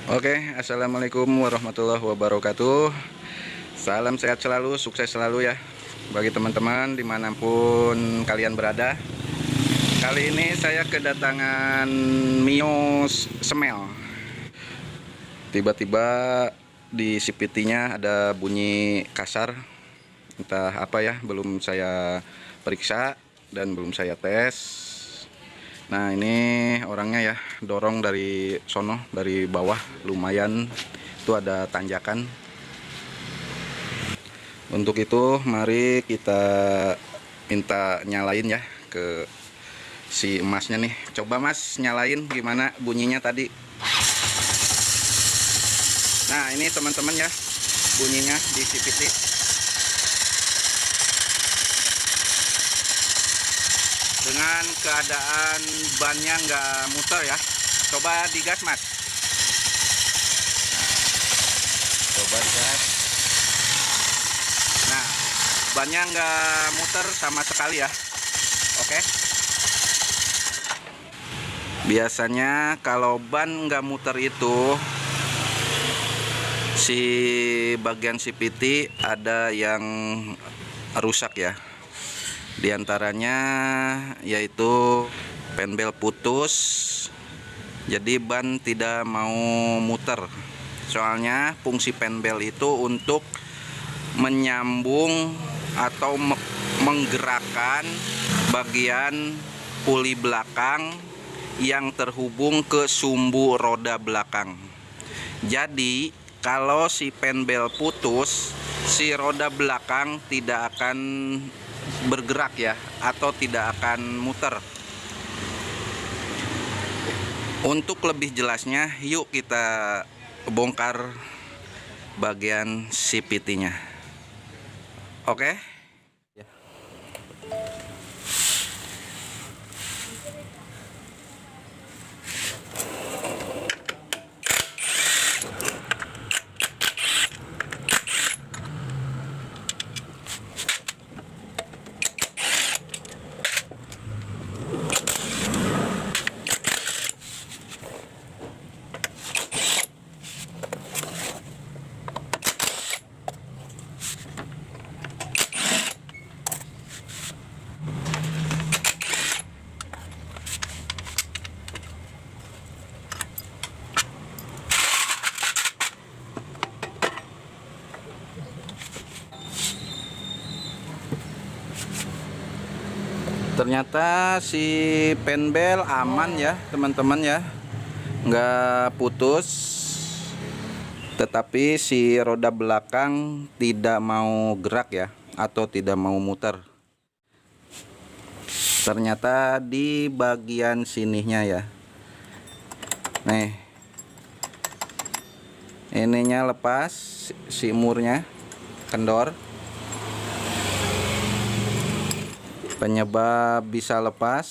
Oke, assalamualaikum warahmatullahi wabarakatuh. Salam sehat selalu, sukses selalu ya bagi teman-teman dimanapun kalian berada. Kali ini saya kedatangan Mio Smell. Tiba-tiba di CPT-nya ada bunyi kasar, entah apa ya, belum saya periksa dan belum saya tes. Nah, ini orangnya ya, dorong dari sono, dari bawah, lumayan itu ada tanjakan. Untuk itu mari kita minta nyalain ya ke si emasnya nih. Coba Mas nyalain gimana bunyinya tadi. Nah, ini teman-teman ya, bunyinya di CVT. Dengan keadaan bannya nggak muter ya. Coba digas Mas. Coba digas. Nah, bannya nggak muter sama sekali ya. Oke. Biasanya kalau ban nggak muter itu si bagian CVT ada yang rusak ya. Di antaranya yaitu penbel putus, jadi ban tidak mau muter. Soalnya fungsi penbel itu untuk menyambung atau menggerakkan bagian puli belakang yang terhubung ke sumbu roda belakang. Jadi kalau si penbel putus, si roda belakang tidak akan bergerak ya, atau tidak akan muter. Untuk lebih jelasnya, yuk kita bongkar bagian CVT-nya. Oke. Ternyata si penbel aman ya teman-teman ya, nggak putus, tetapi si roda belakang tidak mau gerak ya, atau tidak mau muter. Ternyata di bagian sininya ya, nih ininya lepas, si murnya kendor. Penyebab bisa lepas,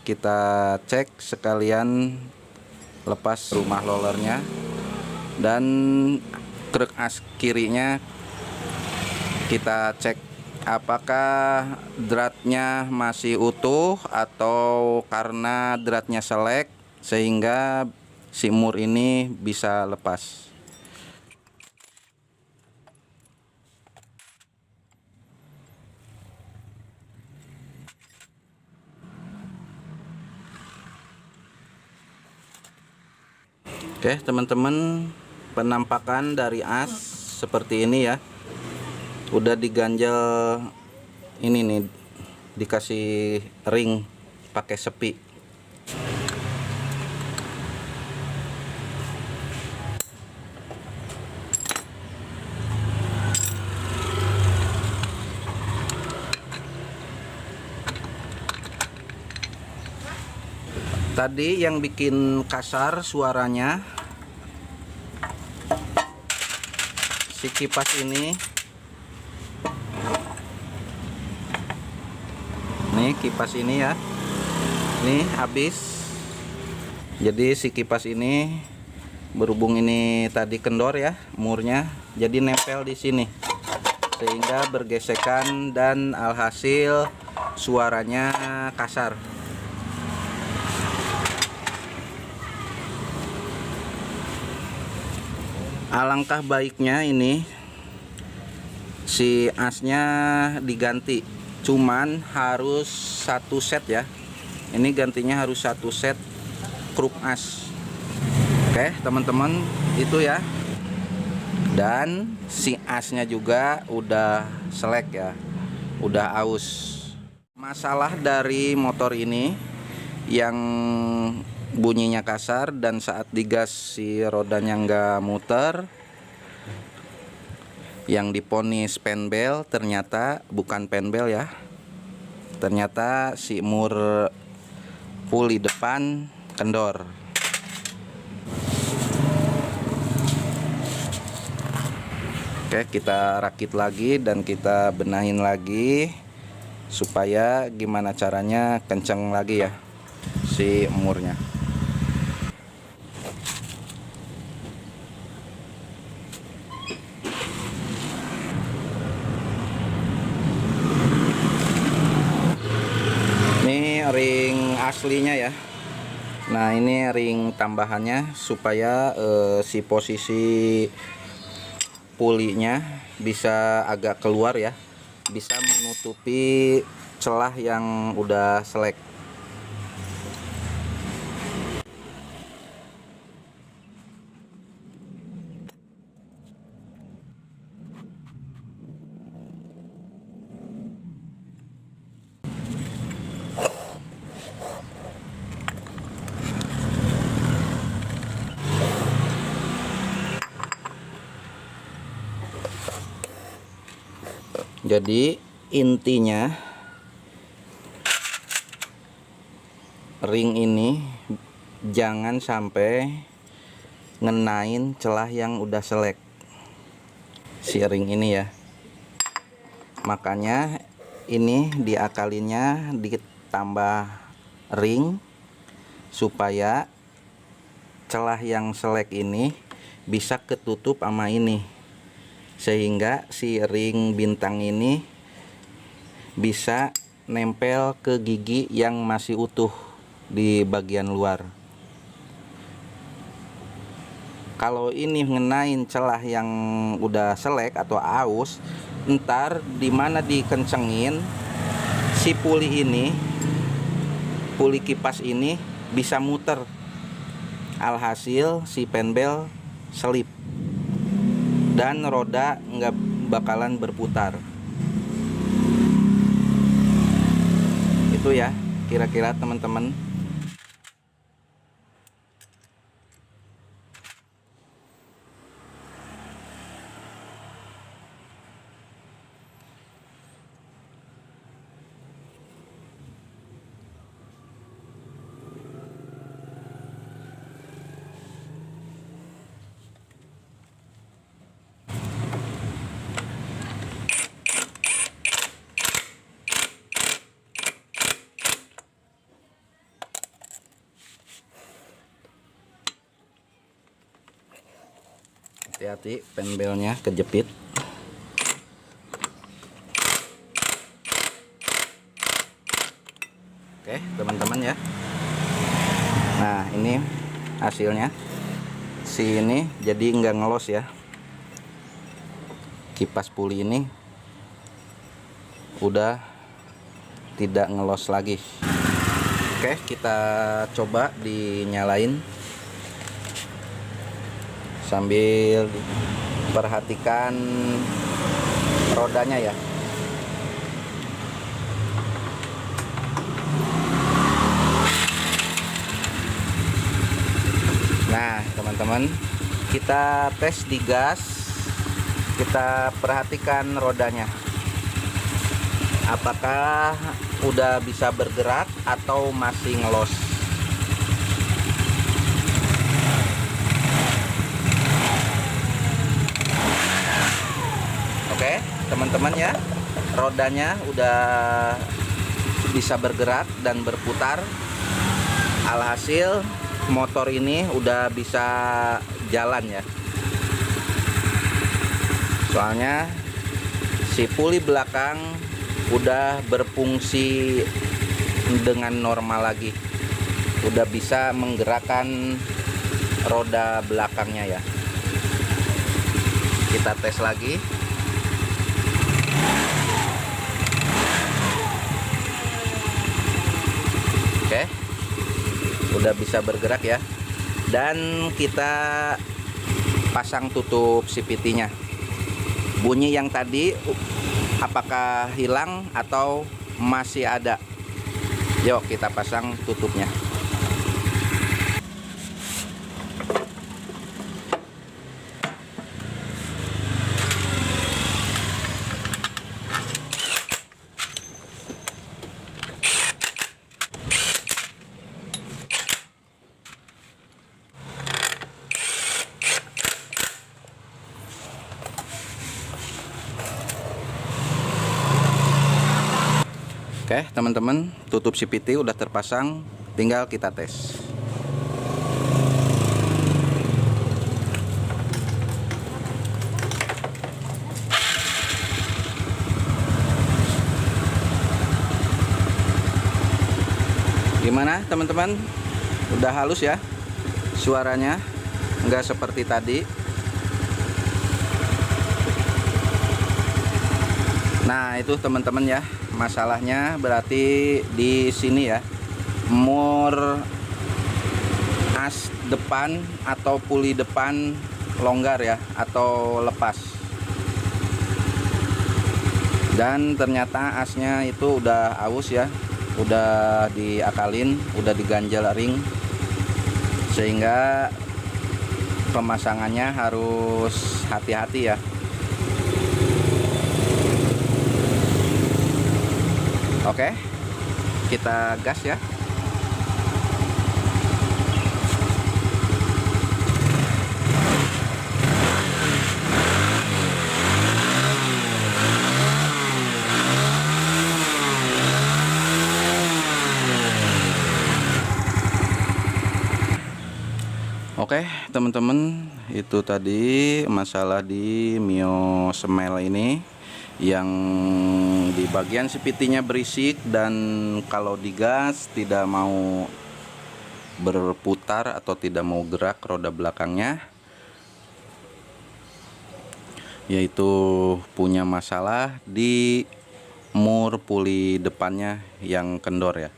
kita cek sekalian lepas rumah rollernya, dan krek as kirinya kita cek apakah dratnya masih utuh atau karena dratnya selek sehingga si mur ini bisa lepas. Oke teman-teman, penampakan dari as seperti ini ya. Udah diganjel ini nih, dikasih ring pakai sepi. Tadi yang bikin kasar suaranya si kipas ini. Nih kipas ini ya, nih habis. Jadi si kipas ini berhubung ini tadi kendor ya murnya, jadi nempel di sini sehingga bergesekan dan alhasil suaranya kasar. Alangkah baiknya ini si asnya diganti, cuman harus satu set ya. Ini gantinya harus satu set kruk as. Oke teman-teman, itu ya. Dan si asnya juga udah selek ya, udah aus. Masalah dari motor ini yang bunyinya kasar dan saat digas si rodanya nggak muter. Yang diponis penbel ternyata bukan penbel ya, ternyata si mur puli depan kendor. Oke, kita rakit lagi dan kita benahin lagi supaya gimana caranya kenceng lagi ya si murnya. Ring aslinya ya. Nah ini ring tambahannya supaya si posisi pulinya bisa agak keluar ya, bisa menutupi celah yang udah selek. Jadi intinya ring ini jangan sampai ngenain celah yang udah selek si ring ini ya. Makanya ini diakalinnya ditambah ring supaya celah yang selek ini bisa ketutup sama ini, sehingga si ring bintang ini bisa nempel ke gigi yang masih utuh di bagian luar. Kalau ini ngenain celah yang udah selek atau aus, ntar dimana dikencengin si puli ini, puli kipas ini bisa muter, alhasil si penbel selip dan roda nggak bakalan berputar. Itu ya kira-kira teman-teman. Hati-hati penbelnya kejepit. Oke teman-teman ya. Nah ini hasilnya, si ini jadi nggak ngelos ya, kipas puli ini udah tidak ngelos lagi. Oke kita coba dinyalain sambil perhatikan rodanya ya. Nah teman-teman, kita tes di gas, kita perhatikan rodanya apakah udah bisa bergerak atau masih ngelos. Oke teman-teman ya, rodanya udah bisa bergerak dan berputar, alhasil motor ini udah bisa jalan ya. Soalnya si puli belakang udah berfungsi dengan normal lagi, udah bisa menggerakkan roda belakangnya ya. Kita tes lagi. Oke, udah bisa bergerak ya. Dan kita pasang tutup CVT-nya. Bunyi yang tadi apakah hilang atau masih ada? Yuk kita pasang tutupnya. Oke teman-teman, tutup CVT udah terpasang, tinggal kita tes. Gimana teman-teman? Udah halus ya suaranya, nggak seperti tadi. Nah itu teman-teman ya, masalahnya berarti di sini ya, mur as depan atau puli depan longgar ya, atau lepas. Dan ternyata asnya itu udah aus ya, udah diakalin, udah diganjel ring, sehingga pemasangannya harus hati-hati ya. Oke, kita gas ya. Oke teman-teman, itu tadi masalah di Mio Smell ini, yang di bagian CVT-nya berisik dan kalau digas tidak mau berputar atau tidak mau gerak roda belakangnya, yaitu punya masalah di mur puli depannya yang kendor ya.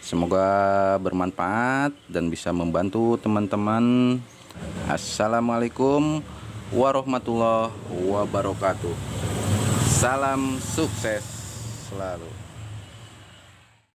Semoga bermanfaat dan bisa membantu teman-teman. Assalamualaikum warahmatullahi wabarakatuh. Salam sukses selalu.